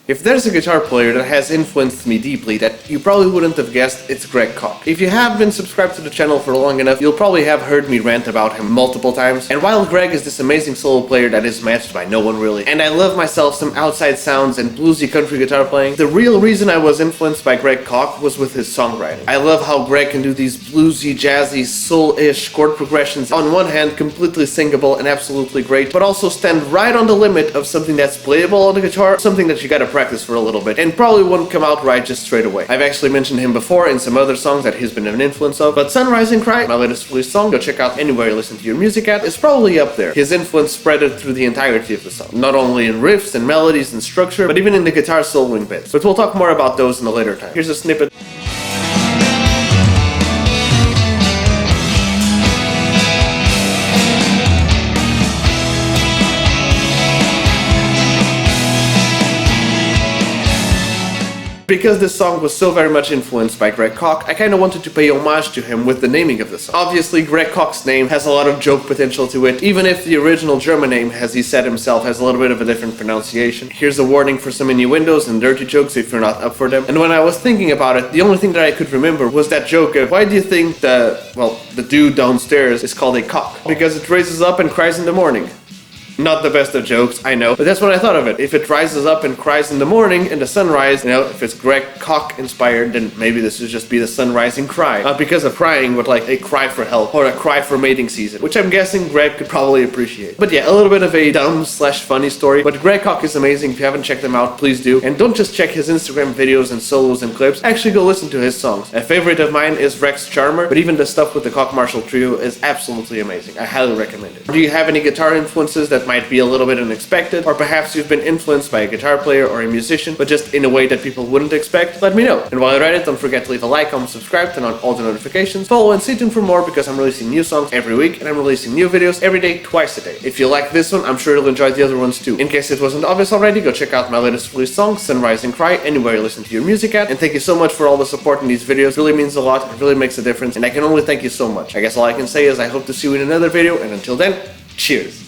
If there's a guitar player that has influenced me deeply that you probably wouldn't have guessed, it's Greg Koch. If you have been subscribed to the channel for long enough, you'll probably have heard me rant about him multiple times. And while Greg is this amazing solo player that is matched by no one really, and I love myself some outside sounds and bluesy country guitar playing, the real reason I was influenced by Greg Koch was with his songwriting. I love how Greg can do these bluesy, jazzy, soul-ish chord progressions, on one hand completely singable and absolutely great, but also stand right on the limit of something that's playable on the guitar, something that you gotta practice for a little bit, and probably won't come out right just straight away. I've actually mentioned him before in some other songs that he's been an influence of, but Sunrise and Cry, my latest released song, go check out anywhere you listen to your music at, is probably up there. His influence spread through the entirety of the song, not only in riffs and melodies and structure, but even in the guitar soloing bits. But we'll talk more about those in a later time. Here's a snippet. Because this song was so very much influenced by Greg Koch, I kinda wanted to pay homage to him with the naming of the song. Obviously, Greg Koch's name has a lot of joke potential to it, even if the original German name, as he said himself, has a little bit of a different pronunciation. Here's a warning for some innuendos and dirty jokes if you're not up for them. And when I was thinking about it, the only thing that I could remember was that joke of, why do you think the dude downstairs is called a cock? Because it raises up and cries in the morning. Not the best of jokes, I know, but that's what I thought of it. If it rises up and cries in the morning in the sunrise, you know, if it's Greg Koch inspired, then maybe this would just be the sunrising cry. Not because of crying, but like a cry for help or a cry for mating season, which I'm guessing Greg could probably appreciate. But yeah, a little bit of a dumb/funny story, but Greg Koch is amazing. If you haven't checked him out, please do. And don't just check his Instagram videos and solos and clips, actually go listen to his songs. A favorite of mine is Rex Charmer, but even the stuff with the Koch Marshall Trio is absolutely amazing. I highly recommend it. Do you have any guitar influences that might be a little bit unexpected, or perhaps you've been influenced by a guitar player or a musician, but just in a way that people wouldn't expect? Let me know. And while you're at it, don't forget to leave a like, comment, subscribe, turn on all the notifications, follow and stay tuned for more, because I'm releasing new songs every week and I'm releasing new videos every day, twice a day. If you like this one, I'm sure you'll enjoy the other ones too. In case it wasn't obvious already, go check out my latest released song, Sunrise and Cry, anywhere you listen to your music at. And thank you so much for all the support in these videos. It really means a lot, it really makes a difference, and I can only thank you so much. I guess all I can say is I hope to see you in another video, and until then, cheers!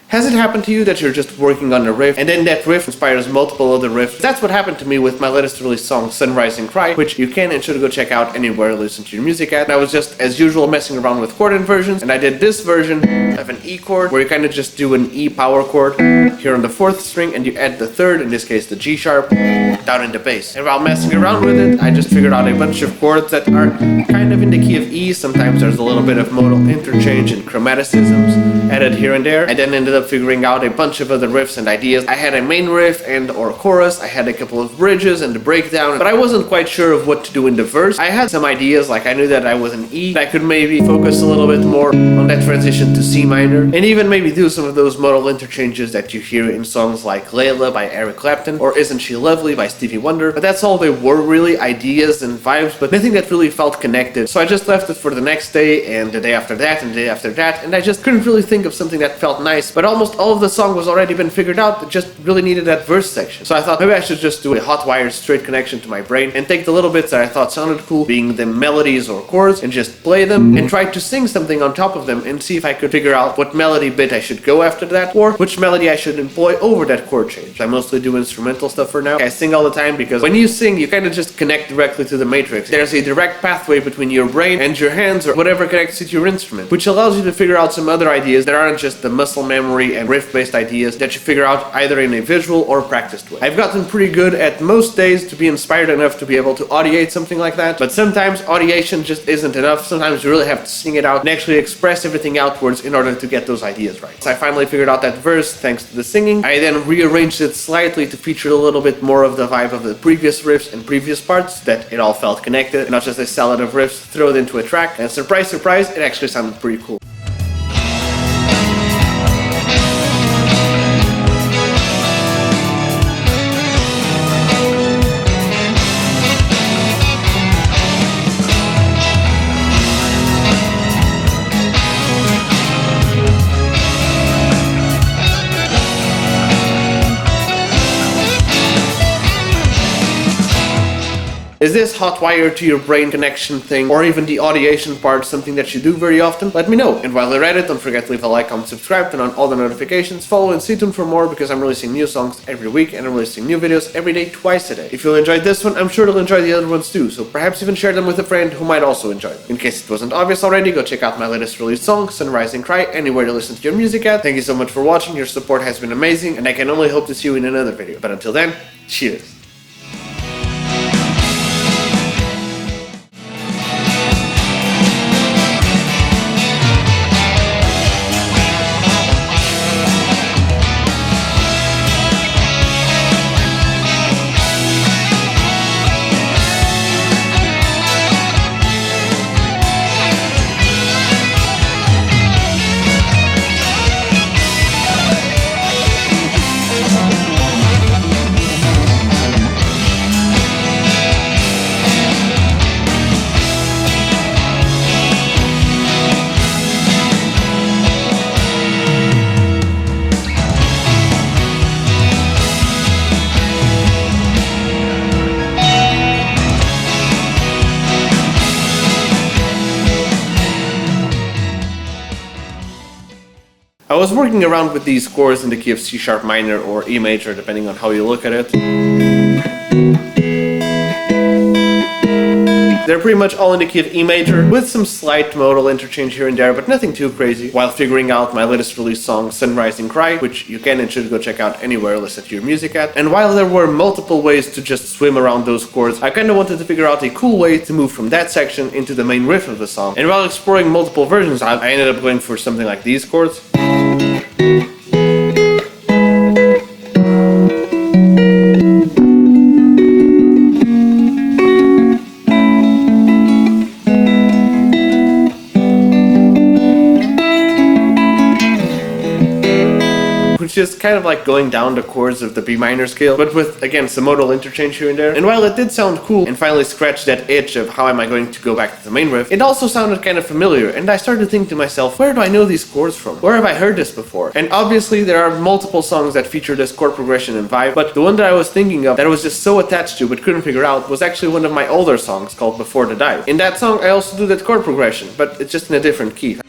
Has it happened to you that you're just working on a riff, and then that riff inspires multiple other riffs? That's what happened to me with my latest released song, Sunrise and Cry, which you can and should go check out anywhere you listen to your music at. And I was just, as usual, messing around with chord inversions, and I did this version of an E chord, where you kind of just do an E power chord here on the 4th string, and you add the 3rd, in this case the G sharp, down in the bass. And while messing around with it, I just figured out a bunch of chords that are kind of in the key of E. Sometimes there's a little bit of modal interchange and chromaticisms added here and there. I then ended up figuring out a bunch of other riffs and ideas. I had a main riff and or chorus, I had a couple of bridges and the breakdown, but I wasn't quite sure of what to do in the verse. I had some ideas, like I knew that I was an E, I could maybe focus a little bit more on that transition to C minor, and even maybe do some of those modal interchanges that you hear in songs like Layla by Eric Clapton or Isn't She Lovely by Stevie Wonder. But that's all they were, really, ideas and vibes, but nothing that really felt connected. So I just left it for the next day and the day after that and the day after that, and I just couldn't really think of something that felt nice. But almost all of the song was already been figured out, it just really needed that verse section. So I thought maybe I should just do a hot wired straight connection to my brain and take the little bits that I thought sounded cool, being the melodies or chords, and just play them and try to sing something on top of them and see if I could figure out what melody bit I should go after that, or which melody I should employ over that chord change. I mostly do instrumental stuff for now. I sing all the time because when you sing, you kind of just connect directly to the matrix. There's a direct pathway between your brain and your hands or whatever connects to your instrument, which allows you to figure out some other ideas that aren't just the muscle memory and riff-based ideas that you figure out either in a visual or practiced way. I've gotten pretty good at most days to be inspired enough to be able to audiate something like that, but sometimes audiation just isn't enough. Sometimes you really have to sing it out and actually express everything outwards in order to get those ideas right. So I finally figured out that verse thanks to the singing. I then rearranged it slightly to feature a little bit more of the vibe of the previous riffs and previous parts, that it all felt connected, and not just a salad of riffs thrown into a track, and surprise, surprise, it actually sounded pretty cool. Is this hot wire to your brain connection thing, or even the audiation part, something that you do very often? Let me know. And while you're at it, don't forget to leave a like, comment, subscribe, turn on all the notifications, follow and stay tuned for more, because I'm releasing new songs every week and I'm releasing new videos every day, twice a day. If you enjoyed this one, I'm sure you'll enjoy the other ones too, so perhaps even share them with a friend who might also enjoy them. In case it wasn't obvious already, go check out my latest released song, Sunrise and Cry, anywhere to listen to your music at. Thank you so much for watching, your support has been amazing, and I can only hope to see you in another video. But until then, cheers! I was working around with these chords in the key of C sharp minor or E major, depending on how you look at it. They're pretty much all in the key of E major, with some slight modal interchange here and there, but nothing too crazy, while figuring out my latest release song, Sunrise and Cry, which you can and should go check out anywhere you listen to your music at. And while there were multiple ways to just swim around those chords, I kinda wanted to figure out a cool way to move from that section into the main riff of the song. And while exploring multiple versions, I ended up going for something like these chords. Which is kind of like going down the chords of the B minor scale, but with, again, some modal interchange here and there. And while it did sound cool and finally scratched that itch of how am I going to go back to the main riff, it also sounded kind of familiar, and I started to think to myself, where do I know these chords from? Where have I heard this before? And obviously there are multiple songs that feature this chord progression and vibe, but the one that I was thinking of that I was just so attached to but couldn't figure out was actually one of my older songs called Before the Dive. In that song I also do that chord progression, but it's just in a different key.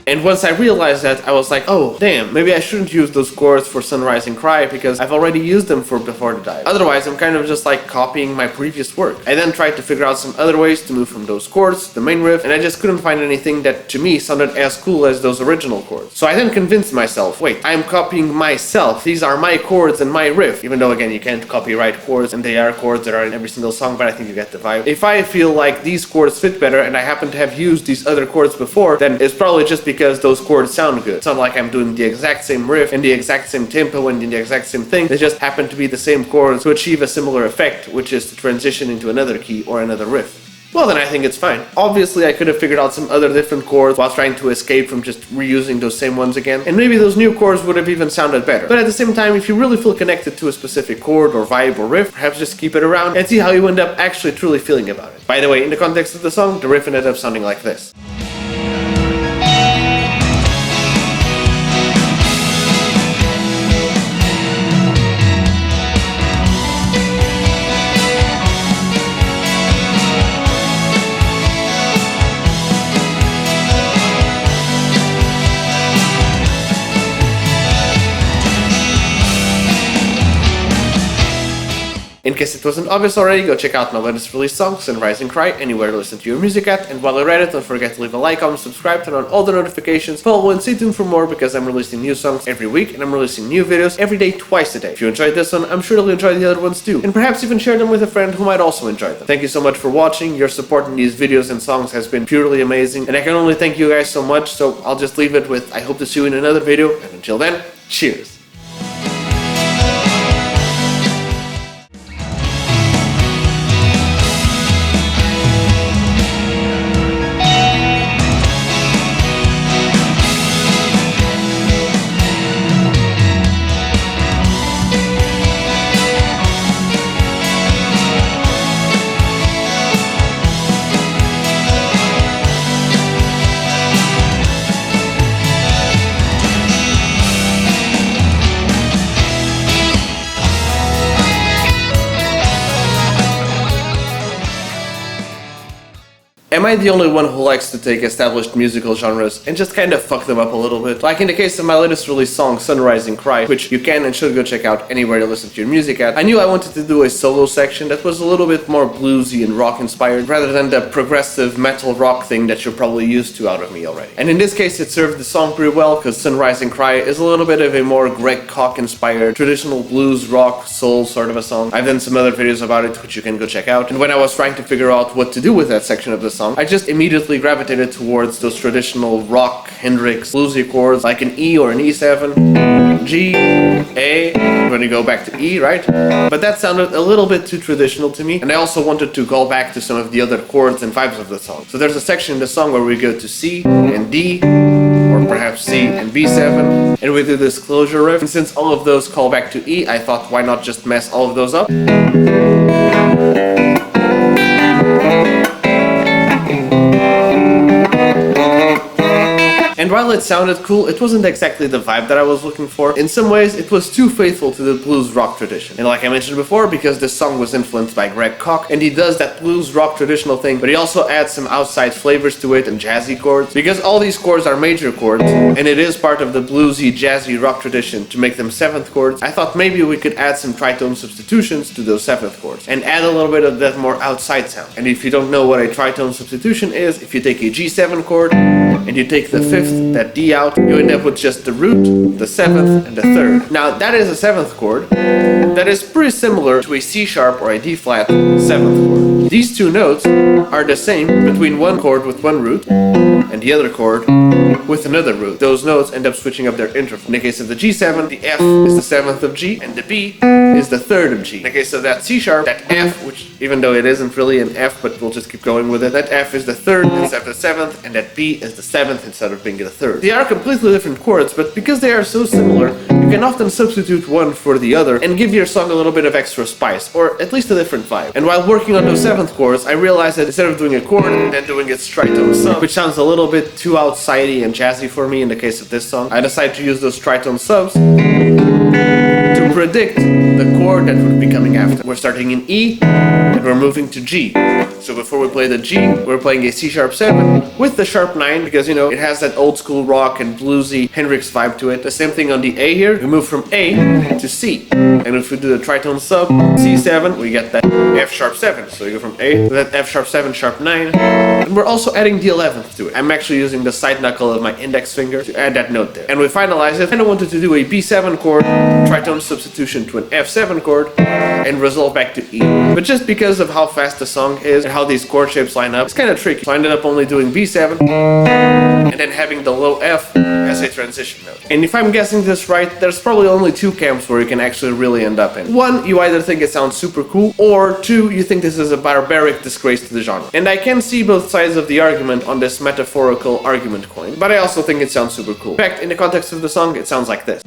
And once I realized that, I was like, oh, damn, maybe I shouldn't use those chords for Sunrise and Cry because I've already used them for Before the Dive. Otherwise, I'm kind of just like copying my previous work. I then tried to figure out some other ways to move from those chords to the main riff, and I just couldn't find anything that, to me, sounded as cool as those original chords. So I then convinced myself, wait, I'm copying myself. These are my chords and my riff. Even though, again, you can't copyright chords, and they are chords that are in every single song, but I think you get the vibe. If I feel like these chords fit better, and I happen to have used these other chords before, then it's probably just because those chords sound good. It's not like I'm doing the exact same riff and the exact same tempo and the exact same thing. They just happen to be the same chords to achieve a similar effect, which is to transition into another key or another riff. Well, then I think it's fine. Obviously, I could have figured out some other different chords while trying to escape from just reusing those same ones again, and maybe those new chords would have even sounded better. But at the same time, if you really feel connected to a specific chord or vibe or riff, perhaps just keep it around and see how you end up actually truly feeling about it. By the way, in the context of the song, the riff ended up sounding like this. In case it wasn't obvious already, go check out my latest release song, Sunrise and Cry, anywhere to listen to your music at. And while you're at it, don't forget to leave a like, comment, subscribe, turn on all the notifications, follow and stay tuned for more because I'm releasing new songs every week and I'm releasing new videos every day, twice a day. If you enjoyed this one, I'm sure you'll enjoy the other ones too, and perhaps even share them with a friend who might also enjoy them. Thank you so much for watching. Your support in these videos and songs has been purely amazing, and I can only thank you guys so much, so I'll just leave it with I hope to see you in another video, and until then, cheers! Am I the only one who likes to take established musical genres and just kind of fuck them up a little bit? Like in the case of my latest release song, Sunrise and Cry, which you can and should go check out anywhere you listen to your music at, I knew I wanted to do a solo section that was a little bit more bluesy and rock inspired, rather than the progressive metal rock thing that you're probably used to out of me already. And in this case it served the song pretty well, because Sunrise and Cry is a little bit of a more Greg Koch inspired, traditional blues, rock, soul sort of a song. I've done some other videos about it which you can go check out, and when I was trying to figure out what to do with that section of the song, I just immediately gravitated towards those traditional rock, Henriques, bluesy chords like an E or an E7, G, A, when you go back to E, right? But that sounded a little bit too traditional to me, and I also wanted to call back to some of the other chords and vibes of the song. So there's a section in the song where we go to C and D, or perhaps C and B7, and we do this closure riff. And since all of those call back to E, I thought why not just mess all of those up? And while it sounded cool, it wasn't exactly the vibe that I was looking for. In some ways, it was too faithful to the blues rock tradition. And like I mentioned before, because this song was influenced by Greg Koch, and he does that blues rock traditional thing, but he also adds some outside flavors to it and jazzy chords. Because all these chords are major chords, and it is part of the bluesy, jazzy rock tradition to make them 7th chords, I thought maybe we could add some tritone substitutions to those 7th chords, and add a little bit of that more outside sound. And if you don't know what a tritone substitution is, if you take a G7 chord, and you take the 5th, that D out, you end up with just the root, the 7th, and the 3rd. Now that is a 7th chord that is pretty similar to a C sharp or a D flat 7th chord. These two notes are the same between one chord with one root and the other chord with another root. Those notes end up switching up their interval. In the case of the G7, the F is the 7th of G and the B is the 3rd of G. In the case of that C sharp, that F, which even though it isn't really an F, but we'll just keep going with it, that F is the 3rd instead of the 7th, and that B is the 7th instead of being the 3rd. They are completely different chords, but because they are so similar, you can often substitute one for the other and give your song a little bit of extra spice, or at least a different vibe. And while working on those 7th chords, I realized that instead of doing a chord and then doing its tritone sub, which sounds a little bit too outsidey and jazzy for me in the case of this song, I decided to use those tritone subs to predict the chord that would be coming after. We're starting in E, and we're moving to G. So before we play the G, we're playing a C sharp 7 with the sharp 9, because you know, it has that old school rock and bluesy Henriques vibe to it. The same thing on the A here, we move from A to C. And if we do the tritone sub, C7, we get that F sharp 7. So you go from A to that F sharp 7, sharp 9. And we're also adding the 11th to it. I'm actually using the side knuckle of my index finger to add that note there. And we finalize it, and I wanted to do a B7 chord, tritone substitution to an F7 chord, and resolve back to E. But just because of how fast the song is and how these chord shapes line up, it's kind of tricky. So I ended up only doing B7, and then having the low F as a transition note. And if I'm guessing this right, there's probably only two camps where you can actually really end up in. One, you either think it sounds super cool, or two, you think this is a barbaric disgrace to the genre. And I can see both sides of the argument on this metaphorical argument coin, but I also think it sounds super cool. In fact, in the context of the song, it sounds like this.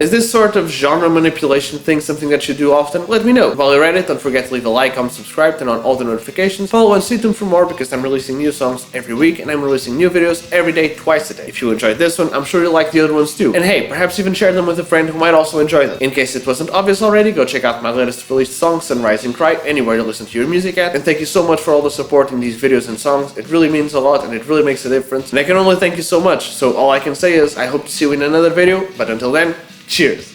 Is this sort of genre manipulation thing something that you do often? Let me know. While you're at it, don't forget to leave a like, comment, subscribe, turn on all the notifications, follow and stay tuned for more because I'm releasing new songs every week and I'm releasing new videos every day, twice a day. If you enjoyed this one, I'm sure you'll like the other ones too. And hey, perhaps even share them with a friend who might also enjoy them. In case it wasn't obvious already, go check out my latest released song, Sunrise and Cry, anywhere you listen to your music at. And thank you so much for all the support in these videos and songs. It really means a lot and it really makes a difference. And I can only thank you so much. So all I can say is I hope to see you in another video, but until then, cheers!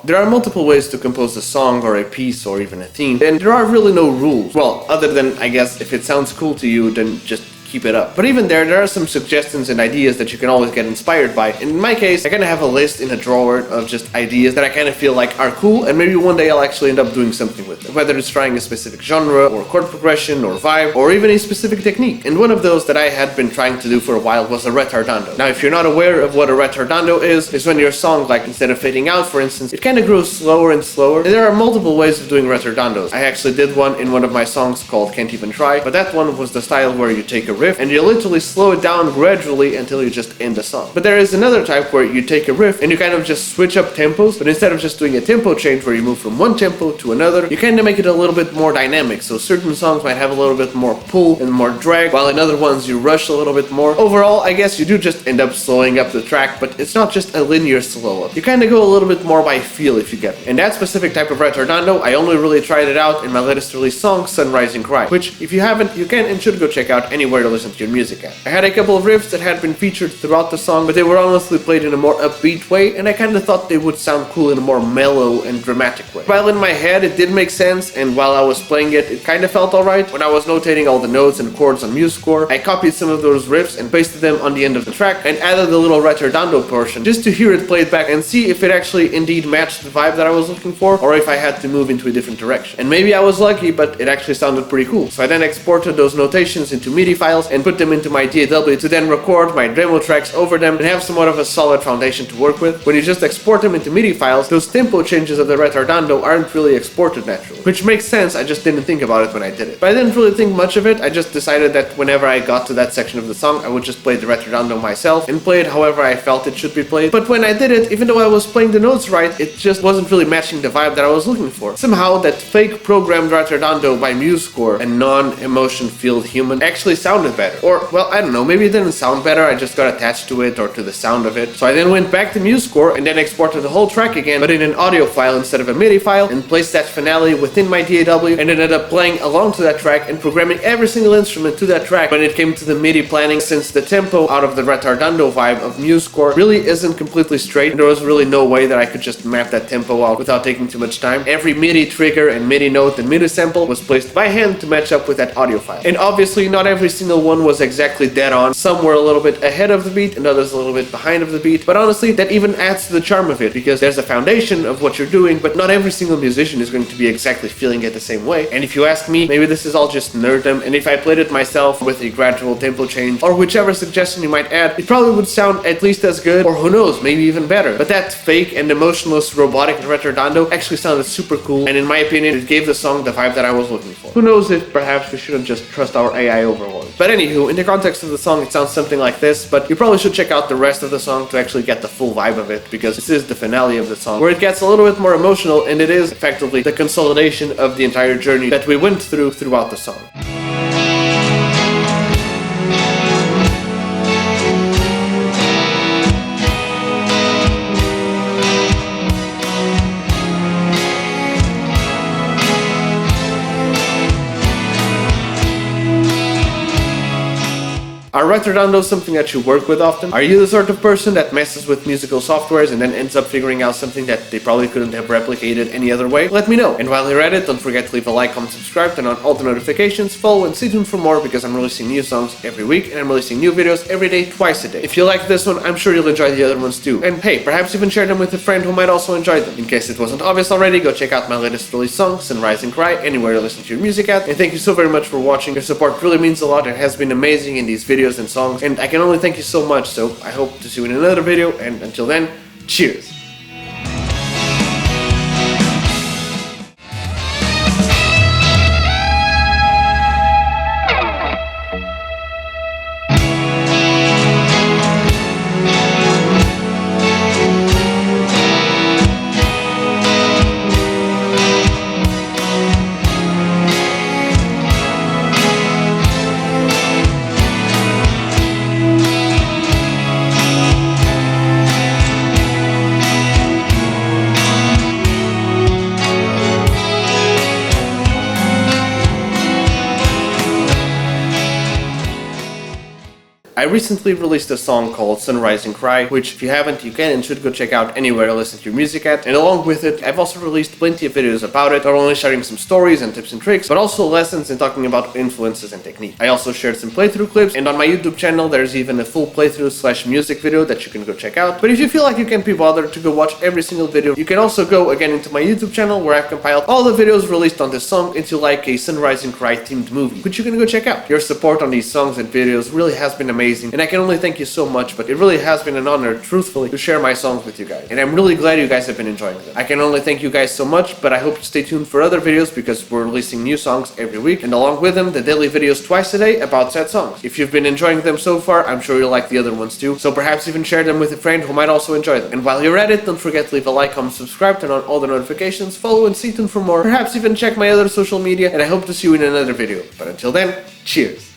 There are multiple ways to compose a song or a piece or even a theme, and there are really no rules. Well, other than, I guess, if it sounds cool to you, then just keep it up. But even there are some suggestions and ideas that you can always get inspired by. In my case, I kind of have a list in a drawer of just ideas that I kind of feel like are cool, and maybe one day I'll actually end up doing something with them. Whether it's trying a specific genre, or chord progression, or vibe, or even a specific technique. And one of those that I had been trying to do for a while was a retardando. Now, if you're not aware of what a retardando is when your song, like instead of fading out, for instance, it kind of grows slower and slower. And there are multiple ways of doing retardandos. I actually did one in one of my songs called Can't Even Try, but that one was the style where you take a riff and you literally slow it down gradually until you just end the song. But there is another type where you take a riff and you kind of just switch up tempos, but instead of just doing a tempo change where you move from one tempo to another, you kind of make it a little bit more dynamic. So certain songs might have a little bit more pull and more drag, while in other ones you rush a little bit more. Overall, I guess you do just end up slowing up the track, but it's not just a linear slow up. You kind of go a little bit more by feel, if you get me. And that specific type of retardando, I only really tried it out in my latest released song, Sunrise and Cry, which if you haven't, you can and should go check out anywhere to listen to your music at. I had a couple of riffs that had been featured throughout the song, but they were honestly played in a more upbeat way, and I kind of thought they would sound cool in a more mellow and dramatic way. While in my head it did make sense, and while I was playing it, it kind of felt alright. When I was notating all the notes and chords on MuseScore, I copied some of those riffs and pasted them on the end of the track, and added the little retardando portion, just to hear it played back and see if it actually indeed matched the vibe that I was looking for, or if I had to move into a different direction. And maybe I was lucky, but it actually sounded pretty cool. So I then exported those notations into MIDI files and put them into my DAW to then record my demo tracks over them and have somewhat of a solid foundation to work with. When you just export them into MIDI files, those tempo changes of the retardando aren't really exported naturally. Which makes sense, I just didn't think about it when I did it. But I didn't really think much of it, I just decided that whenever I got to that section of the song, I would just play the retardando myself and play it however I felt it should be played. But when I did it, even though I was playing the notes right, it just wasn't really matching the vibe that I was looking for. Somehow that fake programmed retardando by MuseScore, a non-emotion filled human, actually sounded better. Or, well, I don't know, maybe it didn't sound better, I just got attached to it or to the sound of it. So I then went back to MuseScore and then exported the whole track again, but in an audio file instead of a MIDI file, and placed that finale within my DAW, and ended up playing along to that track and programming every single instrument to that track when it came to the MIDI planning, since the tempo out of the retardando vibe of MuseScore really isn't completely straight, and there was really no way that I could just map that tempo out without taking too much time. Every MIDI trigger and MIDI note and MIDI sample was placed by hand to match up with that audio file. And obviously not every single one was exactly dead on. Some were a little bit ahead of the beat and others a little bit behind of the beat, but honestly that even adds to the charm of it, because there's a foundation of what you're doing, but not every single musician is going to be exactly feeling it the same way. And if you ask me, maybe this is all just nerddom, and if I played it myself with a gradual tempo change or whichever suggestion you might add, it probably would sound at least as good, or who knows, maybe even better. But that fake and emotionless robotic retardando actually sounded super cool, and in my opinion it gave the song the vibe that I was looking for. Who knows if perhaps we shouldn't just trust our AI overlords. But anywho, in the context of the song it sounds something like this, but you probably should check out the rest of the song to actually get the full vibe of it, because this is the finale of the song, where it gets a little bit more emotional, and it is effectively the consolidation of the entire journey that we went through throughout the song. Are Rotterdam something that you work with often? Are you the sort of person that messes with musical softwares and then ends up figuring out something that they probably couldn't have replicated any other way? Let me know. And while you're at it, don't forget to leave a like, comment, subscribe, turn on all the notifications, follow and stay tuned for more because I'm releasing new songs every week and I'm releasing new videos every day, twice a day. If you like this one, I'm sure you'll enjoy the other ones too. And hey, perhaps even share them with a friend who might also enjoy them. In case it wasn't obvious already, go check out my latest release song, Sunrise and Cry, anywhere you listen to your music at. And thank you so very much for watching. Your support really means a lot and has been amazing in these videos and songs. And I can only thank you so much, so I hope to see you in another video, and until then, cheers! I recently released a song called Sunrise and Cry, which if you haven't, you can and should go check out anywhere you listen to your music at. And along with it, I've also released plenty of videos about it, not only sharing some stories and tips and tricks, but also lessons and talking about influences and technique. I also shared some playthrough clips, and on my YouTube channel there's even a full playthrough / music video that you can go check out. But if you feel like you can't be bothered to go watch every single video, you can also go again into my YouTube channel where I've compiled all the videos released on this song into like a Sunrise and Cry themed movie, which you can go check out. Your support on these songs and videos really has been amazing, and I can only thank you so much, but it really has been an honor, truthfully, to share my songs with you guys. And I'm really glad you guys have been enjoying them. I can only thank you guys so much, but I hope you stay tuned for other videos because we're releasing new songs every week, and along with them, the daily videos twice a day about said songs. If you've been enjoying them so far, I'm sure you'll like the other ones too, so perhaps even share them with a friend who might also enjoy them. And while you're at it, don't forget to leave a like, comment, subscribe, turn on all the notifications, follow and stay tuned for more, perhaps even check my other social media, and I hope to see you in another video. But until then, cheers!